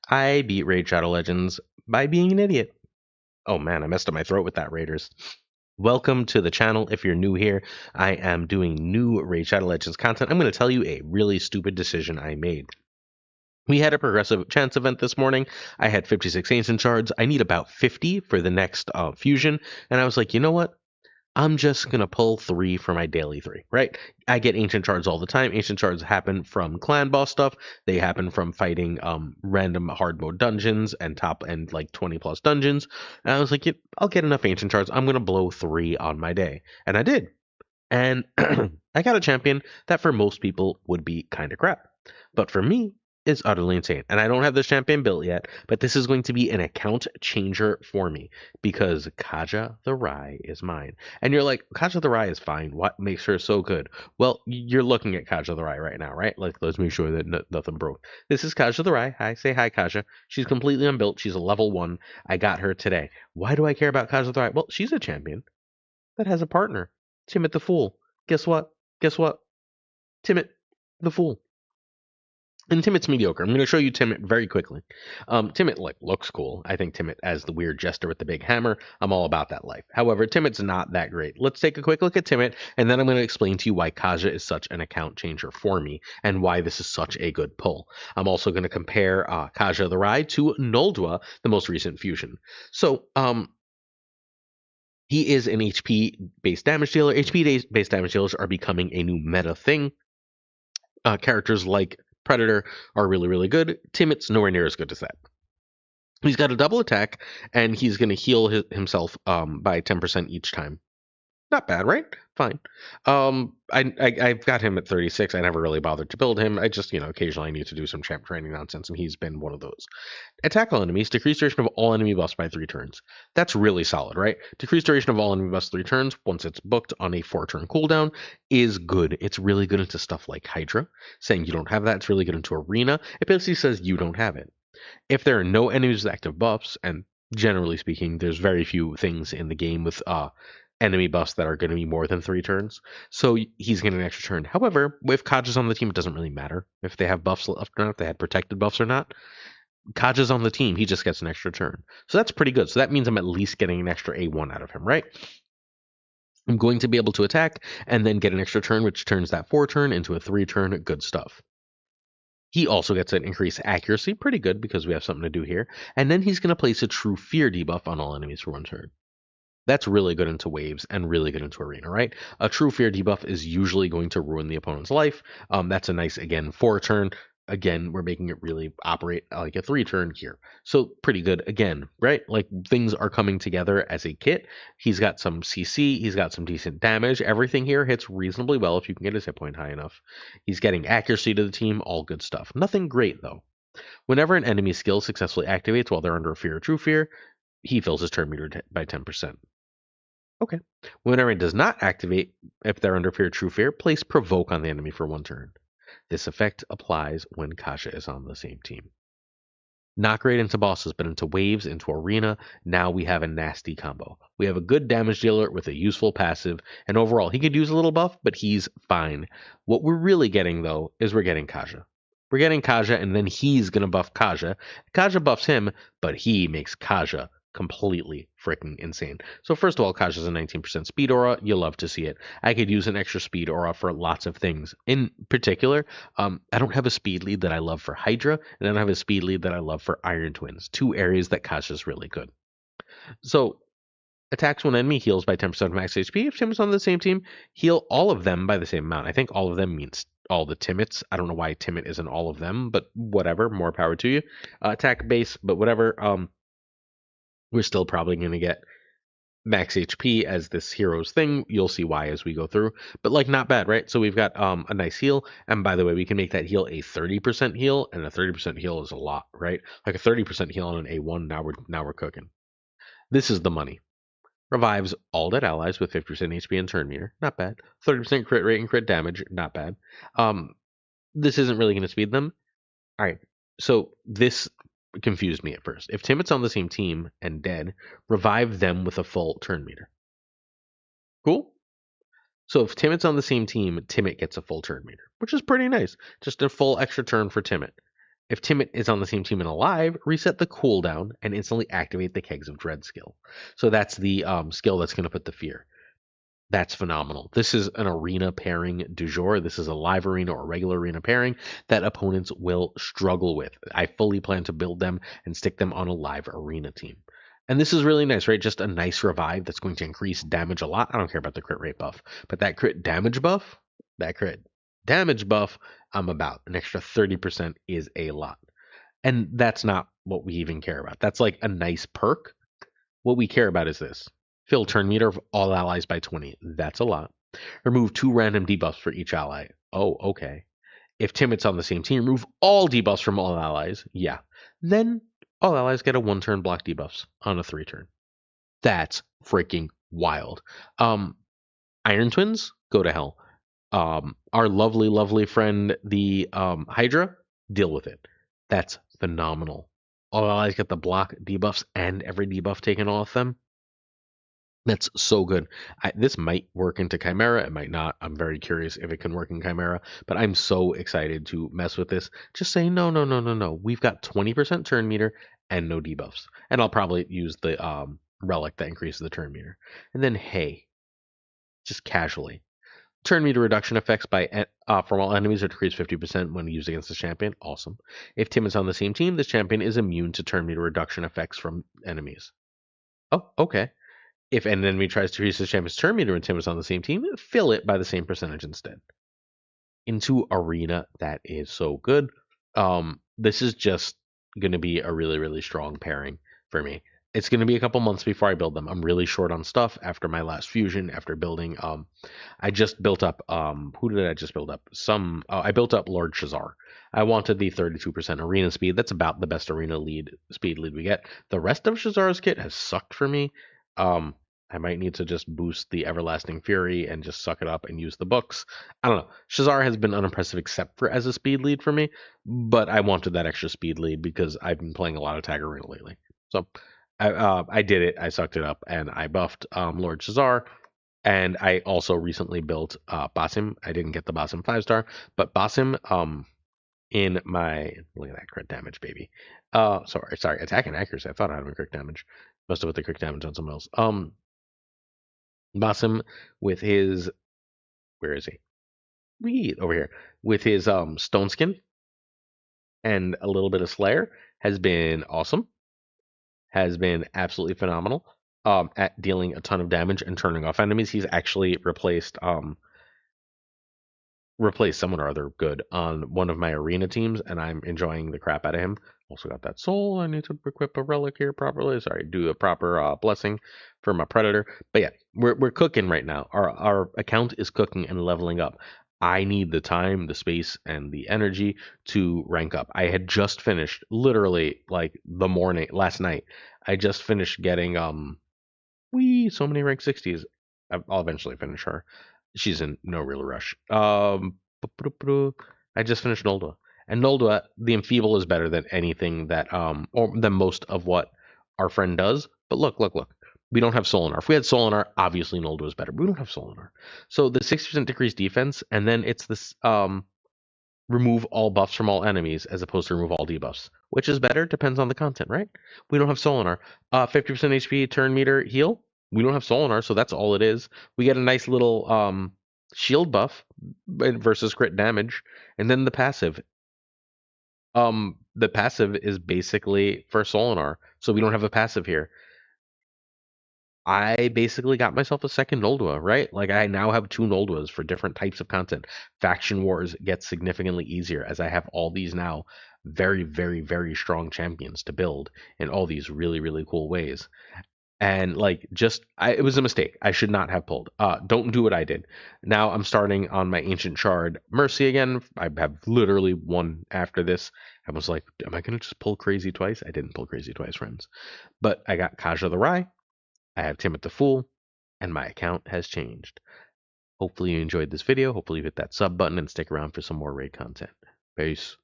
I beat Raid Shadow Legends by being an idiot. Oh man, I messed up my throat with that, Raiders. Welcome to the channel. If you're new here, I am doing new Raid Shadow Legends content. I'm going to tell you a really stupid decision I made. We had a progressive chance event this morning. I had 56 ancient shards. I need about 50 for the next fusion. And I was like, you know what? I'm just going to pull 3 for my daily 3, right? I get ancient shards all the time. Ancient shards happen from clan boss stuff. They happen from fighting random hard mode dungeons and top end like 20 plus dungeons. And I was like, I'll get enough ancient shards. I'm going to blow 3 on my day. And I did. And I got a champion that for most people would be kind of crap. But for me, is utterly insane. And I don't have this champion built yet, but this is going to be an account changer for me because Kaja the Rye is mine. And you're like, Kaja the Rye is fine. What makes her so good? Well, you're looking at Kaja the Rye right now, right? Like, let's make sure that nothing broke. This is Kaja the Rye. Hi, say hi, Kaja. She's completely unbuilt. She's a level 1. I got her today. Why do I care about Kaja the Rye? Well, she's a champion that has a partner. Timid the Fool. Guess what? Guess what? Timid the Fool. And Timot's mediocre. I'm going to show you Timid very quickly. Timid looks cool. I think Timid as the weird jester with the big hammer. I'm all about that life. However, Timid's not that great. Let's take a quick look at Timid, and then I'm going to explain to you why Kaja is such an account changer for me and why this is such a good pull. I'm also going to compare Kaja the Rye to Noldwa, the most recent fusion. So, he is an HP-based damage dealer. HP-based damage dealers are becoming a new meta thing. Characters like Predator are really, really good. Timid's nowhere near as good as that. He's got a double attack, and he's going to heal himself by 10% each time. Not bad, right? Fine. I've got him at 36. I never really bothered to build him. I just, occasionally I need to do some champ training nonsense, and he's been one of those. Attack all enemies. Decrease duration of all enemy buffs by 3 turns. That's really solid, right? Decrease duration of all enemy buffs 3 turns once it's booked on a 4-turn cooldown is good. It's really good into stuff like Hydra. Saying you don't have that, it's really good into Arena. It basically says you don't have it. If there are no enemies with active buffs, and generally speaking, there's very few things in the game with enemy buffs that are going to be more than 3 turns. So he's getting an extra turn. However, if Kaja's on the team, it doesn't really matter if they have buffs left or not, if they had protected buffs or not. Kaja's on the team, he just gets an extra turn. So that's pretty good. So that means I'm at least getting an extra A1 out of him, right? I'm going to be able to attack and then get an extra turn, which turns that 4-turn into a 3-turn. Good stuff. He also gets an increased accuracy, pretty good because we have something to do here. And then he's going to place a true fear debuff on all enemies for 1 turn. That's really good into waves and really good into arena, right? A true fear debuff is usually going to ruin the opponent's life. That's a nice, again, 4-turn. Again, we're making it really operate like a 3-turn here. So pretty good again, right? Like things are coming together as a kit. He's got some CC. He's got some decent damage. Everything here hits reasonably well if you can get his hit point high enough. He's getting accuracy to the team. All good stuff. Nothing great, though. Whenever an enemy skill successfully activates while they're under a fear or true fear, he fills his turn meter by 10%. Okay. Whenever it does not activate, if they're under fear, true fear, place provoke on the enemy for 1 turn. This effect applies when Kasha is on the same team. Not great into bosses, but into waves, into arena, now we have a nasty combo. We have a good damage dealer with a useful passive, and overall, he could use a little buff, but he's fine. What we're really getting, though, is we're getting Kaja. We're getting Kaja, and then he's going to buff Kaja. Kaja buffs him, but he makes Kaja completely freaking insane. So first of all, Kaja's a 19% speed aura. You love to see it. I could use an extra speed aura for lots of things. In particular, I don't have a speed lead that I love for Hydra, and I don't have a speed lead that I love for Iron Twins. 2 areas that Kaja's really good. So attacks one enemy, heals by 10% of max HP. If Tim's on the same team, heal all of them by the same amount. I think all of them means all the Timits. I don't know why Timit isn't all of them, but whatever. More power to you. Attack base, but whatever. We're still probably going to get max HP as this hero's thing. You'll see why as we go through. But not bad, right? So we've got a nice heal. And by the way, we can make that heal a 30% heal, and a 30% heal is a lot, right? Like a 30% heal on an A1, now we're cooking. This is the money. Revives all dead allies with 50% HP and turn meter. Not bad. 30% crit rate and crit damage. Not bad. This isn't really going to speed them. All right. So this confused me at first. If Timit's on the same team and dead, revive them with a full turn meter. Cool? So if Timit's on the same team, Timit gets a full turn meter, which is pretty nice. Just a full extra turn for Timit. If Timid is on the same team and alive, reset the cooldown and instantly activate the Kegs of Dread skill. So that's the skill that's going to put the fear. That's phenomenal. This is an arena pairing du jour. This is a live arena or regular arena pairing that opponents will struggle with. I fully plan to build them and stick them on a live arena team. And this is really nice, right? Just a nice revive that's going to increase damage a lot. I don't care about the crit rate buff, but that crit damage buff, that crit damage buff, I'm about. An extra 30% is a lot. And that's not what we even care about. That's like a nice perk. What we care about is this. Fill turn meter of all allies by 20. That's a lot. Remove 2 random debuffs for each ally. Oh, okay. If Timid's on the same team, remove all debuffs from all allies. Yeah. Then all allies get a 1-turn block debuffs on a 3-turn. That's freaking wild. Iron Twins, go to hell. Our lovely, lovely friend, the Hydra, deal with it. That's phenomenal. All allies get the block debuffs and every debuff taken off them. That's so good. This might work into Chimera. It might not. I'm very curious if it can work in Chimera, but I'm so excited to mess with this. Just say, no, no, no, no, no. We've got 20% turn meter and no debuffs. And I'll probably use the relic that increases the turn meter. And then, hey, just casually. Turn meter reduction effects from all enemies are decreased 50% when used against this champion. Awesome. If Tim is on the same team, this champion is immune to turn meter reduction effects from enemies. Oh, okay. If an enemy tries to use the champion's turn meter and Tim is on the same team, fill it by the same percentage instead. Into Arena, that is so good. This is just going to be a really, really strong pairing for me. It's going to be a couple months before I build them. I'm really short on stuff after my last fusion, after building. I just built up. Who did I just build up? I built up Lord Shazar. I wanted the 32% arena speed. That's about the best arena speed lead we get. The rest of Shazar's kit has sucked for me. I might need to just boost the Everlasting Fury and just suck it up and use the books. I don't know. Shazar has been unimpressive except for as a speed lead for me, but I wanted that extra speed lead because I've been playing a lot of Tag Arena lately. So I did it. I sucked it up and I buffed Lord Shazar. And I also recently built Basim. I didn't get the Basim 5-star, but Basim in my look at that crit damage, baby. Sorry, attack and accuracy. I thought I had crit damage. Must have put the crit damage on someone else. Basim with his where is he? Over here. With his stone skin and a little bit of Slayer has been awesome. Has been absolutely phenomenal. At dealing a ton of damage and turning off enemies. He's actually replaced someone or other good on one of my arena teams, and I'm enjoying the crap out of him. Also got that soul. I need to equip a relic here properly. Sorry, do a proper blessing for my predator. But yeah, we're cooking right now. Our account is cooking and leveling up. I need the time, the space, and the energy to rank up. I had just finished, literally like the morning last night. I just finished getting so many rank 60s. I'll eventually finish her. She's in no real rush. I just finished Noldua. And Noldua, the Enfeeble is better than anything that or than most of what our friend does. But look. We don't have Solinar. If we had Solinar, obviously Noldua is better. But we don't have Solinar. So the 60% decreased defense, and then it's this remove all buffs from all enemies as opposed to remove all debuffs. Which is better? Depends on the content, right? We don't have Solinar. 50% HP turn meter heal. We don't have Solinar, so that's all it is. We get a nice little shield buff versus crit damage, and then the passive. The passive is basically for Solinar, so we don't have a passive here. I basically got myself a second Noldua, right? Like I now have 2 Nolduas for different types of content. Faction Wars gets significantly easier as I have all these now very, very, very strong champions to build in all these really, really cool ways. And like it was a mistake. I should not have pulled. Don't do what I did. Now I'm starting on my Ancient Shard Mercy again. I have literally one after this. I was like, am I gonna just pull Crazy twice? I didn't pull Crazy twice, friends. But I got Kaja the Rye. I have Timothy the Fool, and my account has changed. Hopefully you enjoyed this video. Hopefully you hit that sub button and stick around for some more raid content. Peace.